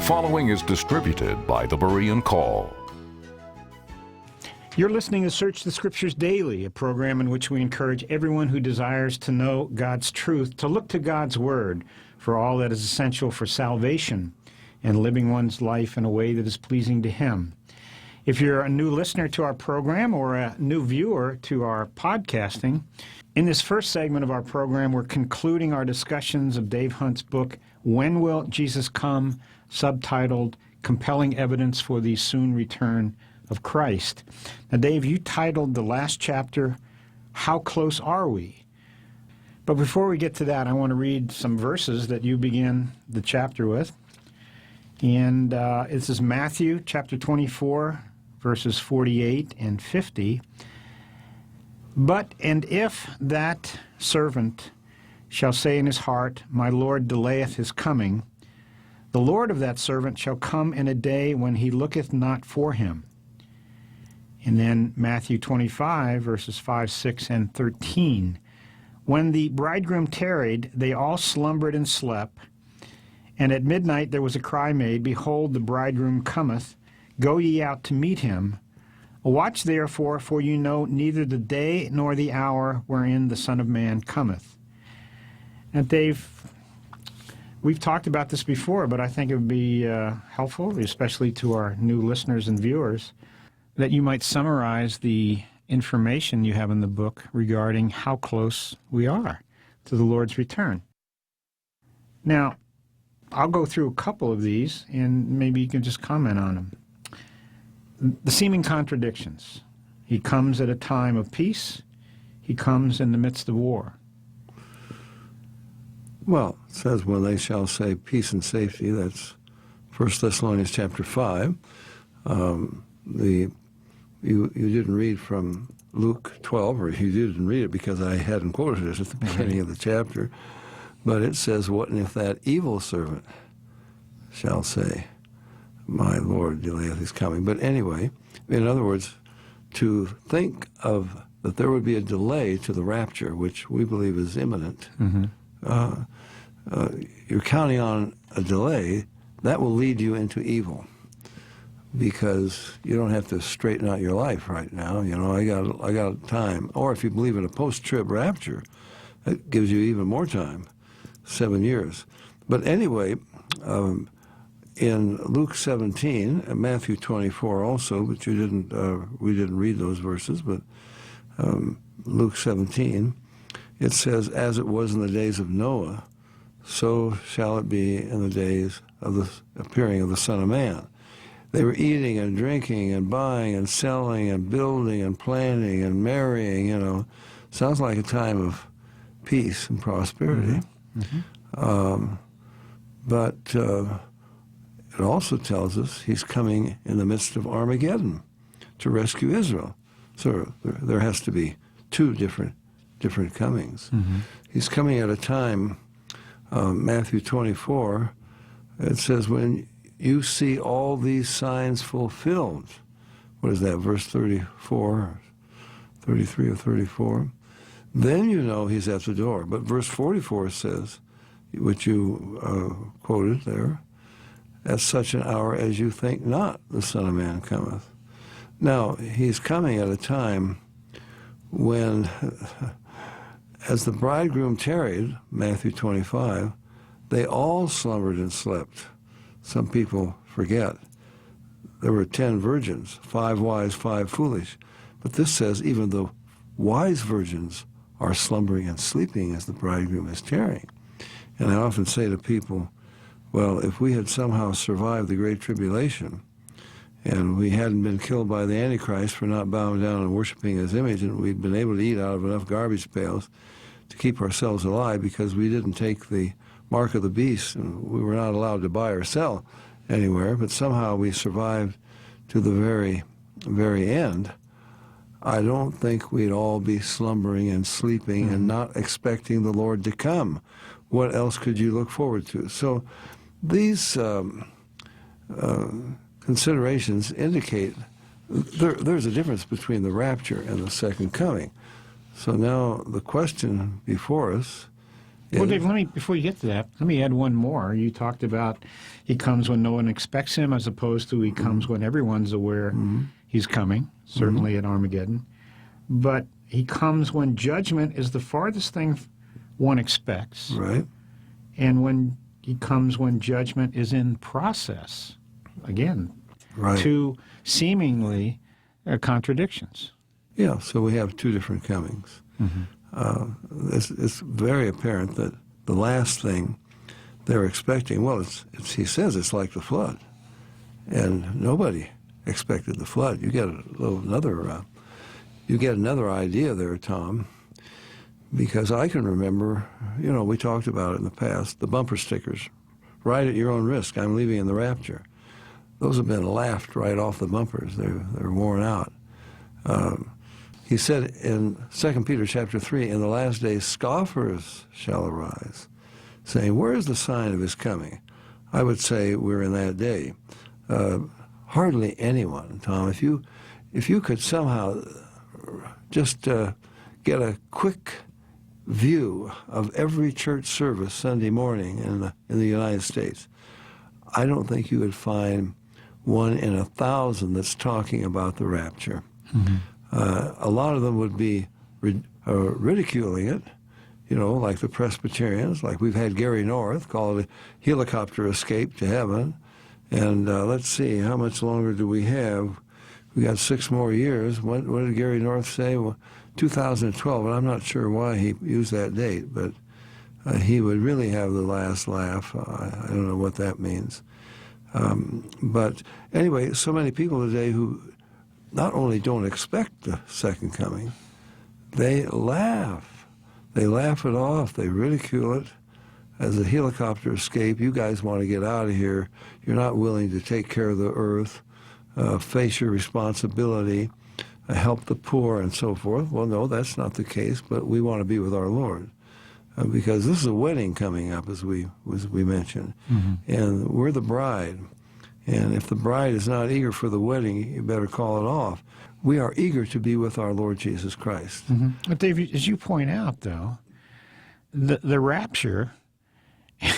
following is distributed by the Berean Call. You're listening to Search the Scriptures Daily, a program in which we encourage everyone who desires to know God's truth to look to God's Word for all that is essential for salvation and living one's life in a way that is pleasing to Him. If you're a new listener to our program or a new viewer to our podcasting, in this first segment of our program, we're concluding our discussions of Dave Hunt's book, When Will Jesus Come?, subtitled, Compelling Evidence for the Soon Return of Christ. Now, Dave, you titled the last chapter, How Close Are We? But before we get to that, I want to read some verses that you begin the chapter with. And this is Matthew chapter 24, verses 48 and 50. And if that servant shall say in his heart, My Lord delayeth his coming, the Lord of that servant shall come in a day when he looketh not for him. And then Matthew 25, verses 5, 6, and 13. When the bridegroom tarried, they all slumbered and slept. And at midnight there was a cry made, Behold, the bridegroom cometh, go ye out to meet him. Watch therefore, for you know neither the day nor the hour wherein the Son of Man cometh. And Dave, we've talked about this before, but I think it would be helpful, especially to our new listeners and viewers, that you might summarize the information you have in the book regarding how close we are to the Lord's return. Now, I'll go through a couple of these, and maybe you can just comment on them. The seeming contradictions. He comes at a time of peace. He comes in the midst of war. Well, it says, when they shall say peace and safety, that's 1 Thessalonians chapter 5. You didn't read from Luke 12, or you didn't read it because I hadn't quoted it at the beginning of the chapter, but it says, what if that evil servant shall say, My Lord delayeth his coming. But anyway, in other words, to think of that there would be a delay to the rapture, which we believe is imminent, you're counting on a delay, that will lead you into evil, because you don't have to straighten out your life right now. You know, I got time. Or if you believe in a post-trib rapture, it gives you even more time, 7 years. But anyway, in Luke 17 and Matthew 24 also, but we didn't read those verses, but Luke 17, it says, as it was in the days of Noah, so shall it be in the days of the appearing of the Son of Man. They were eating and drinking and buying and selling and building and planting and marrying, you know. Sounds like a time of peace and prosperity. But it also tells us he's coming in the midst of Armageddon to rescue Israel. So there has to be two different comings. He's coming at a time, Matthew 24, it says, when you see all these signs fulfilled. What is that, verse 34, 33 or 34? Then you know he's at the door. But verse 44 says, which you quoted there, at such an hour as you think not the Son of Man cometh. Now, he's coming at a time when, as the bridegroom tarried, Matthew 25, they all slumbered and slept. Some people forget. There were 10 virgins, 5 wise, 5 foolish. But this says even the wise virgins are slumbering and sleeping as the bridegroom is tarrying. And I often say to people, well, if we had somehow survived the Great Tribulation and we hadn't been killed by the Antichrist for not bowing down and worshiping his image, and we'd been able to eat out of enough garbage pails to keep ourselves alive because we didn't take the mark of the beast, and we were not allowed to buy or sell anywhere, but somehow we survived to the very, very end, I don't think we'd all be slumbering and sleeping and not expecting the Lord to come. What else could you look forward to? So these considerations indicate there's a difference between the rapture and the second coming. So now the question before us Well, Dave, before you get to that, let me add one more. You talked about he comes when no one expects him, as opposed to he comes when everyone's aware he's coming, certainly at Armageddon. But he comes when judgment is the farthest thing one expects. Right. And when he comes when judgment is in process. Again, Right. two seemingly contradictions. Yeah, so we have two different comings. It's very apparent that the last thing they're expecting, well, he says it's like the flood, and nobody expected the flood. You get another idea there, Tom, because I can remember, we talked about it in the past, the bumper stickers, right at your own risk, I'm leaving in the rapture. Those have been laughed right off the bumpers. They're worn out. He said in 2 Peter chapter 3, in the last days scoffers shall arise, saying, where is the sign of his coming? I would say we're in that day. Hardly anyone, Tom. If you could somehow just get a quick view of every church service Sunday morning in the United States, I don't think you would find one in 1,000 that's talking about the rapture. A lot of them would be ridiculing it, like the Presbyterians, like we've had Gary North call it a helicopter escape to heaven. And let's see, how much longer do we have? We got 6 more years. What did Gary North say? Well, 2012, and I'm not sure why he used that date, but he would really have the last laugh. I don't know what that means. But anyway, so many people today who not only don't expect the second coming, they laugh. They laugh it off. They ridicule it as a helicopter escape. You guys want to get out of here. You're not willing to take care of the earth, face your responsibility, help the poor, and so forth. Well, no, that's not the case, but we want to be with our Lord. Because this is a wedding coming up, as we mentioned, and we're the bride. And if the bride is not eager for the wedding, you better call it off. We are eager to be with our Lord Jesus Christ. But Dave, as you point out, though, the rapture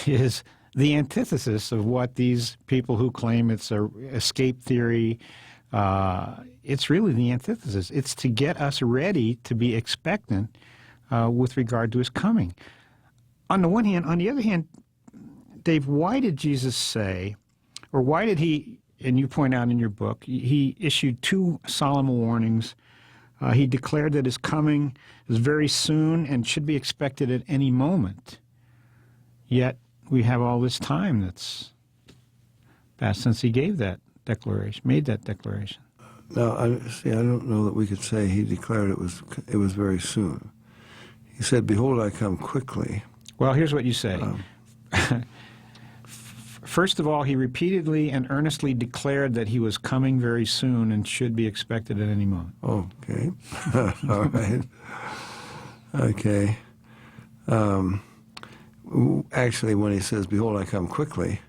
is the antithesis of what these people who claim it's a escape theory. It's really the antithesis. It's to get us ready to be expectant with regard to his coming. On the one hand, on the other hand, Dave, why did Jesus say, or why did he, and you point out in your book, he issued 2 solemn warnings. He declared that his coming is very soon and should be expected at any moment. Yet we have all this time that's passed since he gave that declaration, made that declaration. Now, I don't know that we could say he declared it was very soon. He said, behold, I come quickly. Well, here's what you say. First of all, he repeatedly and earnestly declared that he was coming very soon and should be expected at any moment. Okay. All right. Okay. Actually, when he says, behold, I come quickly,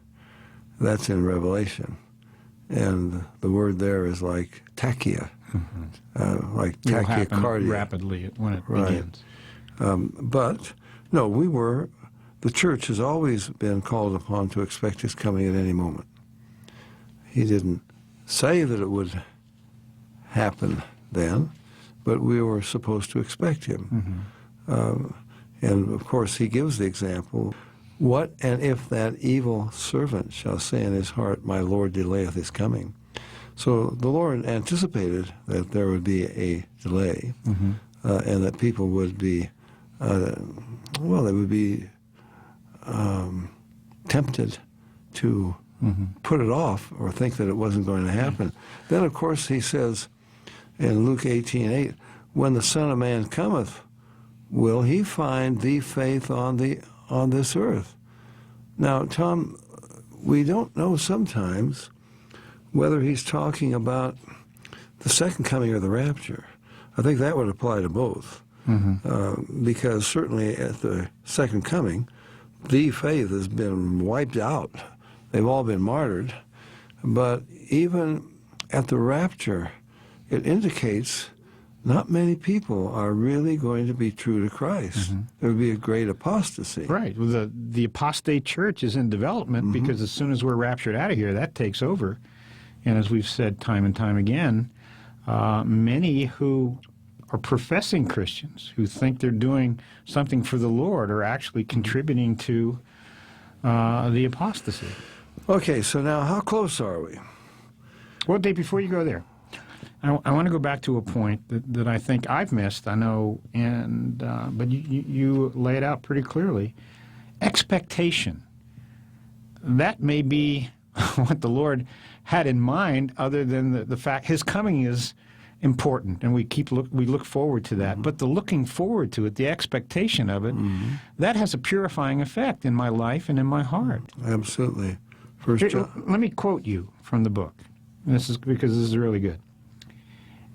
that's in Revelation. And the word there is like tachia, like tachycardia. Rapidly when it begins. But, no, the church has always been called upon to expect his coming at any moment. He didn't say that it would happen then, but we were supposed to expect him. And, of course, he gives the example, what and if that evil servant shall say in his heart, my Lord delayeth his coming. So the Lord anticipated that there would be a delay, and that people would be, they would be tempted to put it off or think that it wasn't going to happen. Then, of course, he says in Luke 18:8, when the Son of Man cometh, will he find thee faith on this earth? Now, Tom, we don't know sometimes whether he's talking about the second coming or the rapture. I think that would apply to both, because certainly at the second coming, the faith has been wiped out. They've all been martyred. But even at the rapture, it indicates not many people are really going to be true to Christ. Mm-hmm. There would be a great apostasy. Right. Well, the apostate church is in development because as soon as we're raptured out of here, that takes over. And as we've said time and time again, many who are professing Christians, who think they're doing something for the Lord, are actually contributing to the apostasy. Okay, so now how close are we? Well, Dave, before you go there, I want to go back to a point that I think I've missed, I know, and but you lay it out pretty clearly. Expectation. That may be what the Lord had in mind, other than the fact His coming is important, and we look forward to that. But the looking forward to it, the expectation of it, that has a purifying effect in my life and in my heart. Absolutely. First John. Let me quote you from the book. This is because this is really good.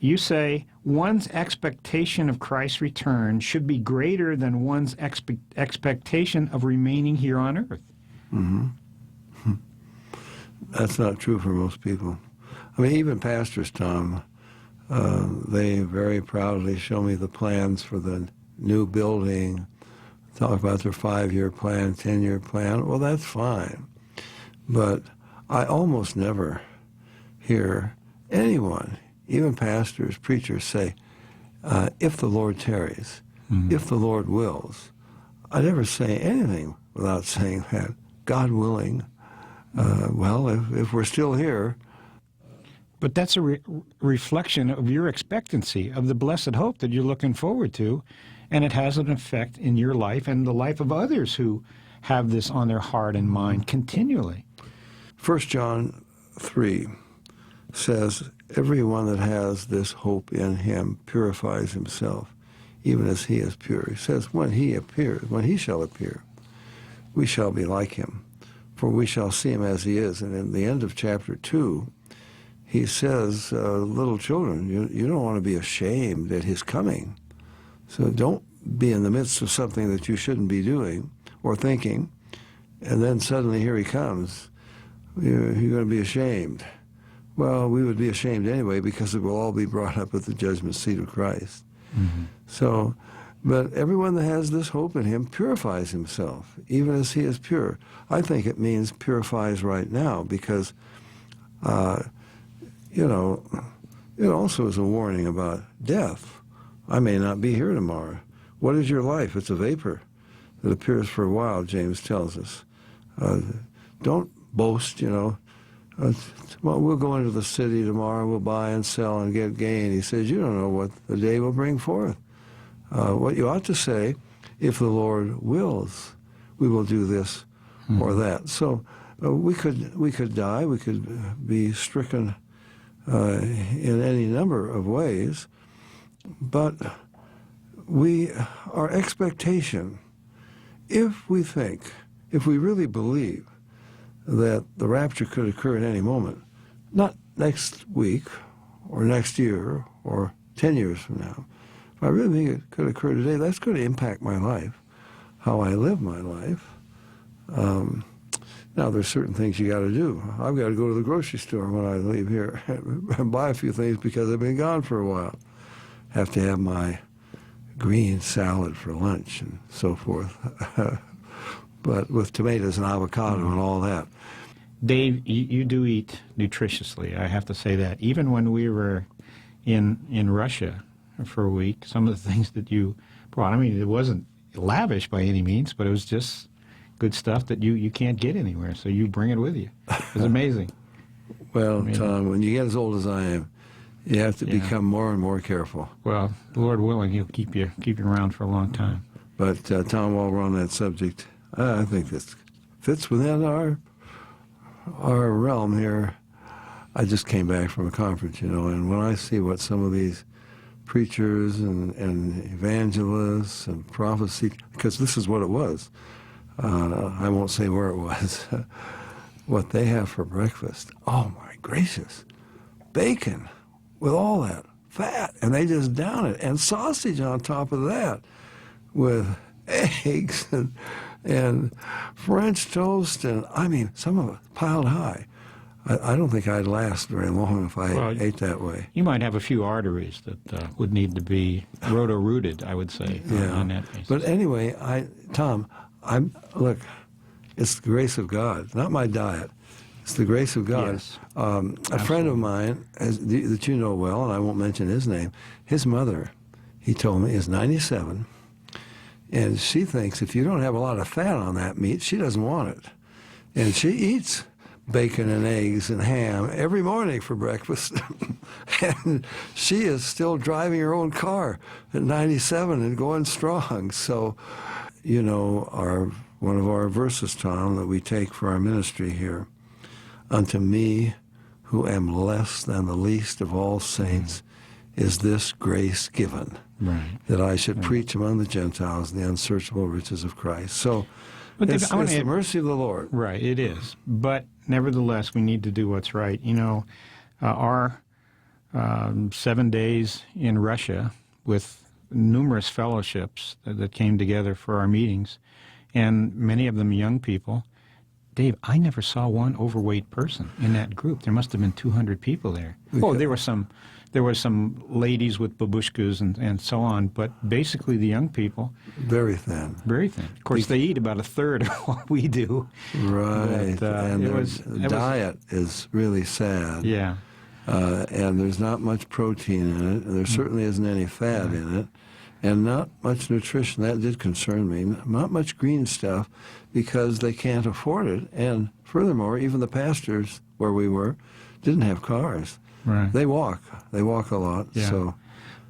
You say, one's expectation of Christ's return should be greater than one's expectation of remaining here on earth. Mm-hmm. That's not true for most people. I mean, even pastors, Tom, they very proudly show me the plans for the new building, talk about their 5-year plan, 10-year plan. Well, that's fine. But I almost never hear anyone, even pastors, preachers, say, if the Lord tarries, if the Lord wills. I never say anything without saying that, God willing. Well, if we're still here. But that's a reflection of your expectancy, of the blessed hope that you're looking forward to, and it has an effect in your life and the life of others who have this on their heart and mind continually. 1 John 3 says, everyone that has this hope in him purifies himself, even as he is pure. He says, when he shall appear, we shall be like him, for we shall see him as he is. And in the end of chapter 2, he says, little children, you don't want to be ashamed at his coming. So don't be in the midst of something that you shouldn't be doing or thinking, and then suddenly here he comes. You're going to be ashamed. Well, we would be ashamed anyway because it will all be brought up at the judgment seat of Christ. Mm-hmm. So, but everyone that has this hope in him purifies himself, even as he is pure. I think it means purifies right now because, it also is a warning about death. I may not be here tomorrow. What is your life? It's a vapor that appears for a while, James tells us. Don't boast, well, we'll go into the city tomorrow, we'll buy and sell and get gain. He says, you don't know what the day will bring forth. What you ought to say, if the Lord wills, we will do this or that. So we could die, we could be stricken in any number of ways, but our expectation, if we really believe that the rapture could occur at any moment, not next week or next year or 10 years from now. If I really think it could occur today, that's going to impact my life, how I live my life. Now, there's certain things you got to do. I've got to go to the grocery store when I leave here and buy a few things because I've been gone for a while. Have to have my green salad for lunch and so forth. But with tomatoes and avocado and all that. Dave, you do eat nutritiously. I have to say that. Even when we were in Russia for a week, some of the things that you brought, I mean, it wasn't lavish by any means, but it was just good stuff that you can't get anywhere, so you bring it with you. It was amazing. Well, amazing. Tom, when you get as old as I am, you have to become more and more careful. Well, Lord willing, He'll keep you around for a long time. But, Tom, while we're on that subject, I think this fits within our realm here. I just came back from a conference, and when I see what some of these preachers and evangelists and prophecy, because this is what it was. I won't say where it was. What they have for breakfast. Oh, my gracious. Bacon with all that fat, and they just down it. And sausage on top of that with eggs and French toast, and I mean, some of it piled high. I don't think I'd last very long if I Well, ate that way. You might have a few arteries that would need to be roto-rooted, I would say, on that basis. But anyway, Tom, look, it's the grace of God, not my diet. It's the grace of God. Yes. A friend of mine that you know well, and I won't mention his name, his mother, he told me, is 97, and she thinks if you don't have a lot of fat on that meat, she doesn't want it. And she eats bacon and eggs and ham every morning for breakfast. And she is still driving her own car at 97 and going strong. So, you know, one of our verses, Tom, that we take for our ministry here, unto me who am less than the least of all saints is this grace given, that I should preach among the Gentiles the unsearchable riches of Christ. So it's the mercy of the Lord. Right, it is. But nevertheless, we need to do what's right. You know, our 7 days in Russia with numerous fellowships that came together for our meetings, and many of them young people. Dave, I never saw one overweight person in that group. There must have been 200 people there. Oh, there were some ladies with babushkas and so on, but basically the young people... Very thin. Very thin. Of course, they eat about a third of what we do. Right. But, and the diet is really sad. Yeah. And there's not much protein in it, and there certainly isn't any fat in it, and not much nutrition. That did concern me. Not much green stuff because they can't afford it. And furthermore, even the pastors where we were didn't have cars. Right. They walk. They walk a lot. Yeah. So,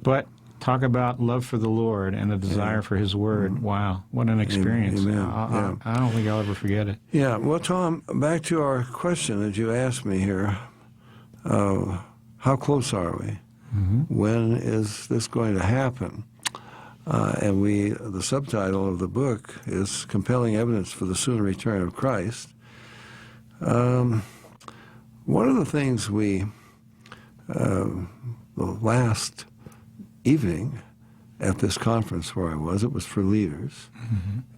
but talk about love for the Lord and a desire for His Word. Wow, what an experience. Amen. I don't think I'll ever forget it. Yeah. Well, Tom, back to our question that you asked me here. How close are we? When is this going to happen? And the subtitle of the book is Compelling Evidence for the Soon Return of Christ. One of the things the last evening at this conference where I was, it was for leaders,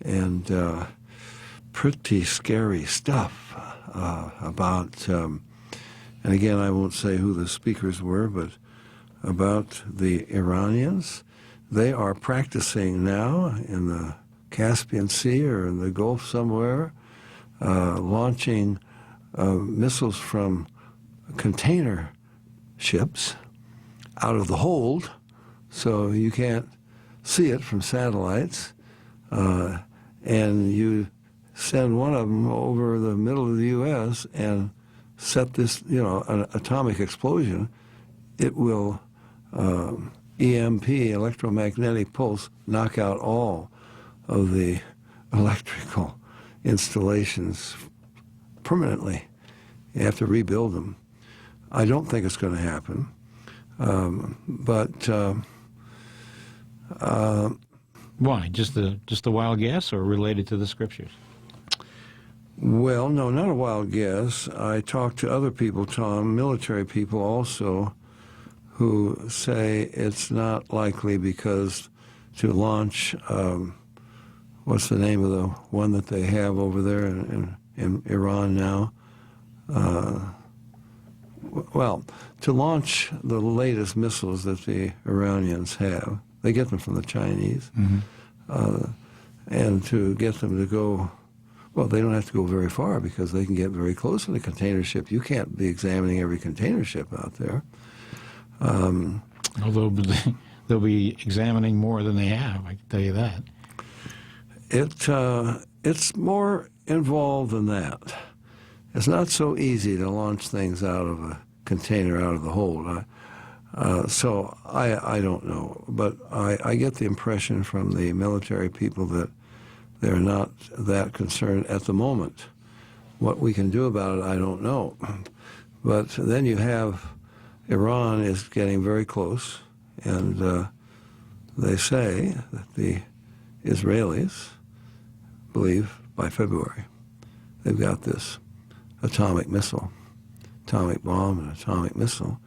and pretty scary stuff about, and again, I won't say who the speakers were, but about the Iranians. They are practicing now in the Caspian Sea or in the Gulf somewhere, launching missiles from container ships out of the hold, so you can't see it from satellites, and you send one of them over the middle of the U.S. and set this, an atomic explosion. It will EMP, electromagnetic pulse, knock out all of the electrical installations permanently. You have to rebuild them. I don't think it's going to happen, but why? Just a wild guess, or related to the Scriptures? Well, no, not a wild guess. I talked to other people, Tom, military people also, who say it's not likely because to launch, what's the name of the one that they have over there in Iran now? Well, to launch the latest missiles that the Iranians have, they get them from the Chinese, and to get them to go, well, they don't have to go very far because they can get very close to the container ship. You can't be examining every container ship out there. Although they'll be examining more than they have, I can tell you that. It's more involved than that. It's not so easy to launch things out of a container out of the hold. So I don't know, but I get the impression from the military people that they're not that concerned at the moment. What we can do about it, I don't know. But then you have Iran is getting very close, and they say that the Israelis believe by February they've got this atomic missile, atomic bomb and atomic missile,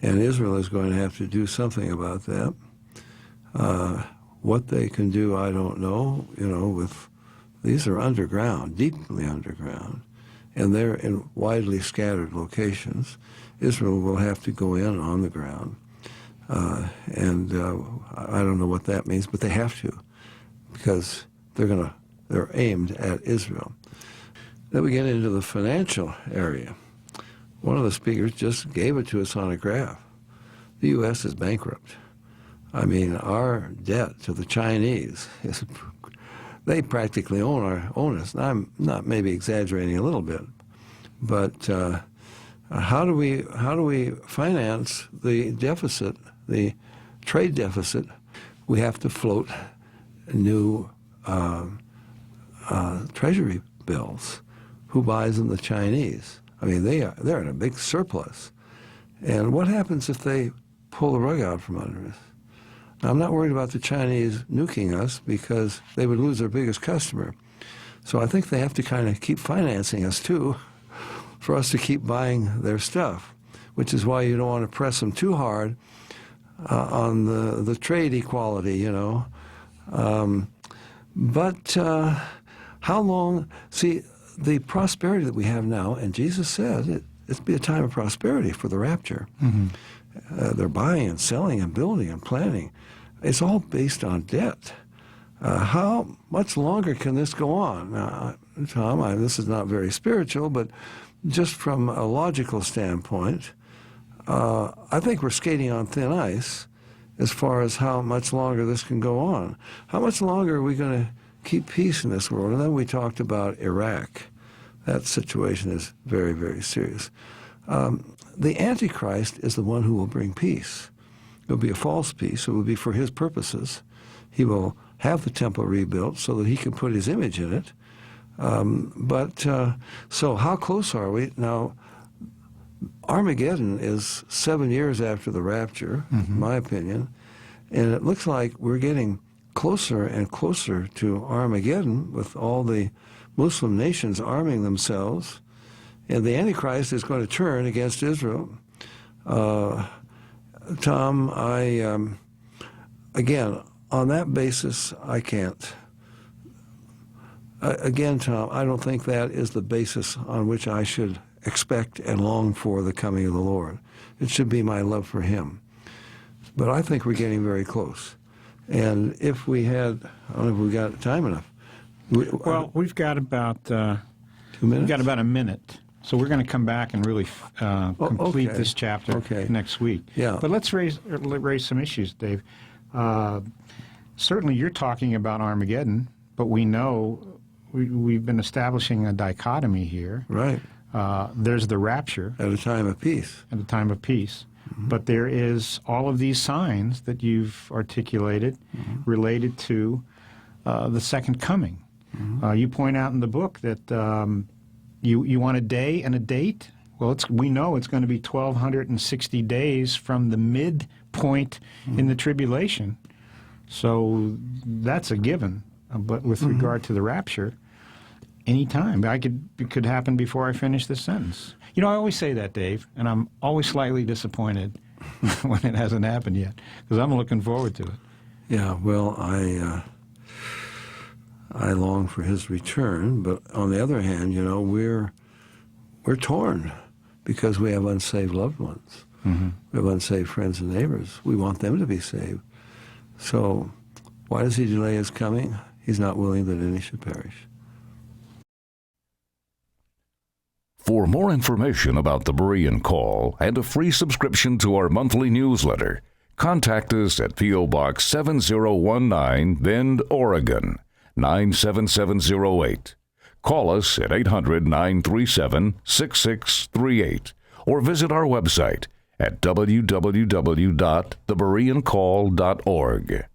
and Israel is going to have to do something about that. What they can do, I don't know. These are underground, deeply underground, and they're in widely scattered locations. Israel will have to go in on the ground. And I don't know what that means, but they have to, because they're aimed at Israel. Then we get into the financial area. One of the speakers just gave it to us on a graph. The U.S. is bankrupt. I mean, our debt to the Chinese is, they practically own us. Now, I'm not maybe exaggerating a little bit, but how do we finance the deficit, the trade deficit? We have to float new treasury bills. Who buys them? The Chinese. I mean, they're in a big surplus. And what happens if they pull the rug out from under us? Now, I'm not worried about the Chinese nuking us, because they would lose their biggest customer. So I think they have to kind of keep financing us too, for us to keep buying their stuff, which is why you don't want to press them too hard on the trade equality, you know. But how long? See, the prosperity that we have now, and Jesus said it's be a time of prosperity for the rapture. Mm-hmm. They're buying and selling and building and planning. It's all based on debt. How much longer can this go on? Now, Tom, this is not very spiritual, but just from a logical standpoint, I think we're skating on thin ice as far as how much longer this can go on. How much longer are we going to keep peace in this world? And then we talked about Iraq. That situation is very, very serious. The Antichrist is the one who will bring peace. It will be a false peace. It will be for his purposes. He will have the temple rebuilt so that he can put his image in it. So how close are we? Now, Armageddon is 7 years after the rapture, in my opinion, and it looks like we're getting closer and closer to Armageddon, with all the Muslim nations arming themselves, and the Antichrist is going to turn against Israel. Tom, again, on that basis, I can't. Again, Tom, I don't think that is the basis on which I should expect and long for the coming of the Lord. It should be my love for him. But I think we're getting very close. And if we had, I don't know if we've got time enough. We've got about 2 minutes. We've got about a minute, so we're going to come back and really complete this chapter next week. Yeah. But let's raise some issues, Dave. Certainly, you're talking about Armageddon, but we know we've been establishing a dichotomy here. Right. There's the rapture at a time of peace. At a time of peace. But there is all of these signs that you've articulated related to the second coming. You point out in the book that you want a day and a date. Well, we know it's going to be 1,260 days from the midpoint in the tribulation. So that's a given. But with regard to the rapture, any time. It could happen before I finish this sentence. You know, I always say that, Dave, and I'm always slightly disappointed when it hasn't happened yet, because I'm looking forward to it. Yeah, well, I long for his return, but on the other hand, you know, we're torn because we have unsaved loved ones. We have unsaved friends and neighbors. We want them to be saved. So why does he delay his coming? He's not willing that any should perish. For more information about the Berean Call and a free subscription to our monthly newsletter, contact us at P.O. Box 7019, Bend, Oregon, 97708. Call us at 800-937-6638 or visit our website at www.thebereancall.org.